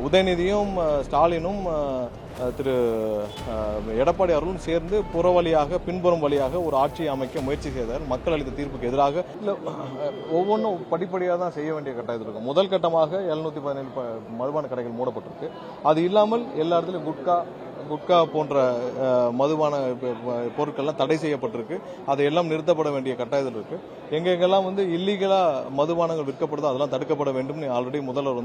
உதயநிதியும் ஸ்டாலினும் திரு எடப்பாடி அவர்களும் சேர்ந்து புறவழியாக பின்புறம் வழியாக ஒரு ஆட்சியை அமைக்க முயற்சி செய்தார். மக்கள் அளித்த தீர்ப்புக்கு எதிராக இல்லை, ஒவ்வொன்றும் படிப்படியாக தான் செய்ய வேண்டிய கட்டாயத்தில் இருக்கும். முதல் கட்டமாக 717 மதுபான கடைகள் மூடப்பட்டிருக்கு. அது இல்லாமல் எல்லா இடத்துலையும் குட்கா போன்ற மதுபான பொருட்கள்லாம் தடை செய்யப்பட்டிருக்கு. அதையெல்லாம் நிறுத்தப்பட வேண்டிய கட்டாயத்தில் இருக்கு. எங்கெங்கெல்லாம் இல்லீகலா மதுபானங்கள் விற்கப்படுதோ அதெல்லாம் தடுக்கப்பட வேண்டும் ஆல்ரெடி முதல்வர்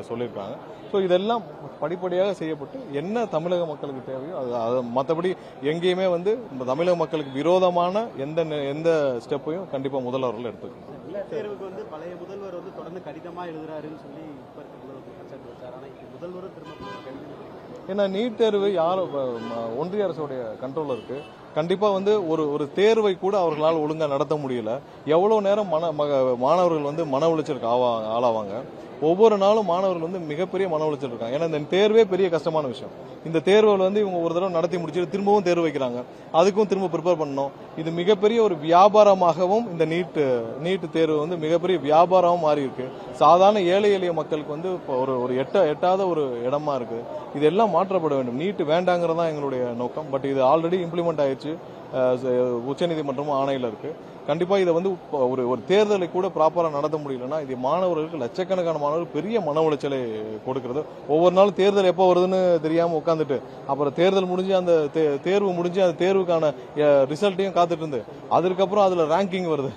சொல்லியிருக்காங்க. ஸோ இதெல்லாம் படிப்படியாக செய்யப்பட்டு என்ன தமிழக மக்களுக்கு தேவையோ அது மற்றபடி எங்கேயுமே தமிழக மக்களுக்கு விரோதமான எந்த ஸ்டெப்பையும் கண்டிப்பா முதல்வர்கள் எடுத்துக்கணும். தேர்வுக்கு பழைய முதல்வர் தொடர்ந்து கடிதமா எழுதுறாருன்னு சொல்லி முதல்வர் ஏன்னா நீட் தேர்வு ஒன்றிய அரசுடைய கண்ட்ரோல் இருக்கு. கண்டிப்பா ஒரு தேர்வை கூட அவர்களால் ஒழுங்கா நடத்த முடியல. எவ்வளவு நேரம் மாணவர்கள் மன உளைச்சலுக்கு ஆளாவாங்க. ஒவ்வொரு நாளும் மாணவர்கள் மிகப்பெரிய மன உளைச்சல் இருக்காங்க. ஏன்னா இந்த தேர்வே பெரிய கஷ்டமான விஷயம். இந்த தேர்வுகள் இவங்க ஒரு தடவை நடத்தி முடிச்சுட்டு திரும்பவும் தேர்வு வைக்கிறாங்க. அதுக்கும் திரும்ப ப்ரிப்பேர் பண்ணணும். இது மிகப்பெரிய ஒரு வியாபாரமாகவும் இந்த நீட் தேர்வு மிகப்பெரிய வியாபாரமும் மாறி இருக்கு. சாதாரண ஏழை எளிய மக்களுக்கு ஒரு எட்டாத ஒரு இடமா இருக்கு. இதெல்லாம் மாற்றப்பட வேண்டும். நீட் வேண்டாங்கிறதா எங்களுடைய நோக்கம். பட் இது ஆல்ரெடி இம்ப்ளிமெண்ட் ஆயிடுச்சு. உச்சநீதிமன்றமும் ஆணையில இருக்கு. கண்டிப்பா இதை ஒரு தேர்தலை கூட ப்ராப்பரா நடத்த முடியலன்னா இது மாணவர்களுக்கு லட்சக்கணக்கான மாணவர்கள் பெரிய மன உளைச்சலை கொடுக்கிறது. ஒவ்வொரு நாளும் தேர்தல் எப்போ வருதுன்னு தெரியாம உட்காந்துட்டு அப்புறம் தேர்தல் முடிஞ்சு அந்த தேர்வு முடிஞ்சு அந்த தேர்வுக்கான ரிசல்ட்டையும் காத்துட்டு இருந்து அதுக்கப்புறம் அதுல ரேங்கிங் வருது.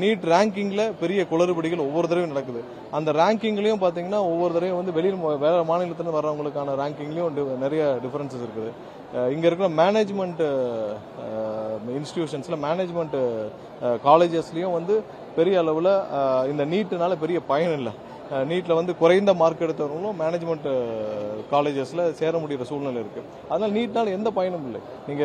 நீட் ரேங்கிங்ல பெரிய குளறுபடிகள் ஒவ்வொரு தடவையும் நடக்குது. அந்த ரேங்கிங்லயும் பாத்தீங்கன்னா ஒவ்வொரு தடவையும் வெளியில் வேற மாநிலத்துல வர்றவங்களுக்கான ரேங்கிங்லயும் நிறைய டிஃபரன்சஸ் இருக்குது. இங்க இருக்கிற மேனேஜ்மெண்ட் இன்ஸ்டிடியூஷன்ஸ்ல மேனேஜ்மெண்ட் காலேஜஸ்லயும் பெரிய அளவுல இந்த நீட்னால பெரிய பயன் இல்லை. நீட்ல குறைந்த மார்க் எடுத்தவங்களும் மேனேஜ்மெண்ட் காலேஜஸ்ல சேர முடிகிற சூழ்நிலை இருக்கு. அதனால நீட்னால எந்த பயனும் இல்லை. நீங்க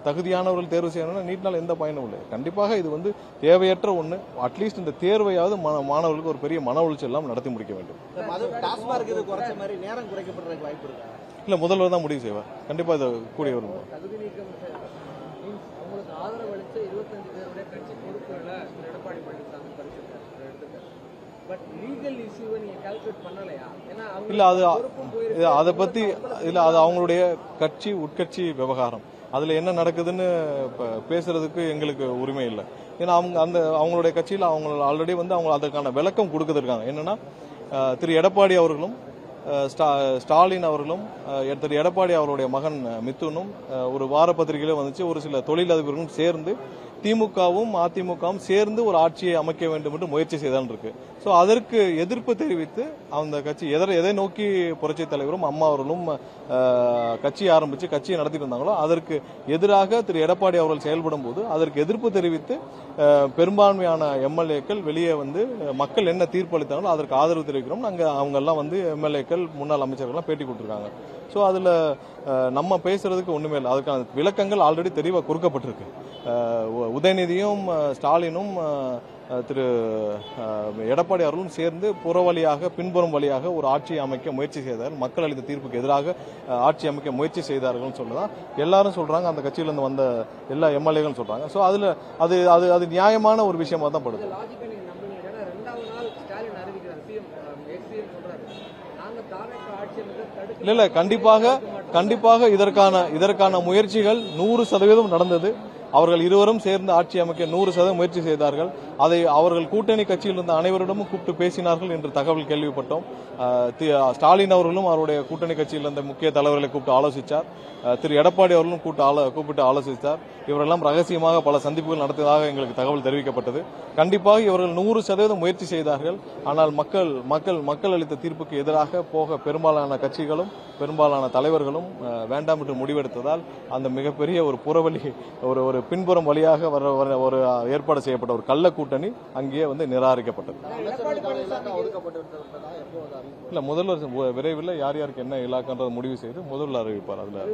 தகுதியானவர்கள் தேர்வு செய்யணும்னா நீட்னால எந்த பயனும் இல்லை. கண்டிப்பாக இது தேவையற்ற ஒண்ணு. அட்லீஸ்ட் இந்த தேர்வையாவது மாணவர்களுக்கு ஒரு பெரிய மன உளைச்சல் எல்லாம் நடத்தி முடிக்க வேண்டும். இல்ல, முதல்வர் தான் முடிவு செய்வார். கண்டிப்பா இதை கூடிய வரும். இல்ல, அதை பத்தி இல்ல, அது அவங்களுடைய கட்சி உட்கட்சி விவகாரம். அதுல என்ன நடக்குதுன்னு பேசுறதுக்கு எங்களுக்கு உரிமை இல்லை. ஏன்னா அவங்களுடைய கட்சியில் அவங்க ஆல்ரெடி அவங்க அதற்கான விளக்கம் கொடுத்துருக்காங்க. என்னன்னா திரு எடப்பாடி அவர்களும் ஸ்டாலின் அவர்களும் திரு எடப்பாடி அவருடைய மகன் மிதுனும் ஒரு வார பத்திரிகையில ஒரு சில தொழிலதிபர்களும் சேர்ந்து திமுகவும் அதிமுகவும் சேர்ந்து ஒரு ஆட்சியை அமைக்க வேண்டும் என்று முயற்சி செய்தான் இருக்கு. சோ அதற்கு எதிர்ப்பு தெரிவித்து அந்த கட்சி எதை நோக்கி புரட்சி தலைவரும் அம்மா அவர்களும் கட்சி ஆரம்பிச்சு கட்சியை நடத்திட்டு இருந்தாங்களோ அதற்கு எதிராக திரு எடப்பாடி அவர்கள் செயல்படும் போது அதற்கு எதிர்ப்பு தெரிவித்து பெரும்பான்மையான எம்எல்ஏக்கள் வெளியே மக்கள் என்ன தீர்ப்பளித்தாங்களோ அதற்கு ஆதரவு தெரிவிக்கிறோம். அவங்க எல்லாம் எம்எல்ஏக்கள் முன்னாள் அமைச்சர்கள் பேட்டி கொடுத்திருக்காங்க. சோ அதுல நம்ம பேசுறதுக்கு ஒண்ணுமே இல்லை. அதுக்கான விளக்கங்கள் ஆல்ரெடி தெளிவாக கொடுக்கப்பட்டிருக்கு. உதயநிதியும் ஸ்டாலினும் திரு எடப்பாடி அவர்களும் சேர்ந்து புறவழியாக பின்புறம் வழியாக ஒரு ஆட்சியை அமைக்க முயற்சி செய்தார். மக்கள் அளித்த தீர்ப்புக்கு எதிராக ஆட்சி அமைக்க முயற்சி செய்தார்கள் சொல்லதான் எல்லாரும் சொல்றாங்க. அந்த கட்சியிலிருந்து வந்த எல்லா எம்எல்ஏகளும் சொல்றாங்க. சோ அதுல அது நியாயமான ஒரு விஷயமா தான் படுது. இல்ல, கண்டிப்பாக இதற்கான முயற்சிகள் 100% நடந்தது. அவர்கள் இருவரும் சேர்ந்து ஆட்சி அமைக்க 100% முயற்சி செய்தார்கள். அதை அவர்கள் கூட்டணி கட்சியில் இருந்த அனைவரிடமும் கூப்பிட்டு பேசினார்கள் என்று தகவல் கேள்விப்பட்டோம். ஸ்டாலின் அவர்களும் அவருடைய கூட்டணி கட்சியில் இருந்த முக்கிய தலைவர்களை கூப்பிட்டு ஆலோசித்தார். திரு எடப்பாடி அவர்களும் கூப்பிட்டு ஆலோசித்தார். இவரெல்லாம் ரகசியமாக பல சந்திப்புகள் நடத்தியதாக எங்களுக்கு தகவல் தெரிவிக்கப்பட்டது. கண்டிப்பாக இவர்கள் 100% முயற்சி செய்தார்கள். ஆனால் மக்கள் அளித்த தீர்ப்புக்கு எதிராக போக பெரும்பாலான கட்சிகளும் பெரும்பாலான தலைவர்களும் வேண்டாம் என்று முடிவெடுத்ததால் அந்த மிகப்பெரிய ஒரு புறவழி ஒரு பின்புறம் வழியாக ஒரு ஏற்பாடு செய்யப்பட்ட ஒரு கள்ள கூட்டணி அங்கேயே நிராகரிக்கப்பட்டது. இல்ல, முதல்வர் விரைவில் யார் யாருக்கு என்ன இலாக்கான்றதை முடிவு செய்து முதல்வர் அறிவிப்பார். அதுல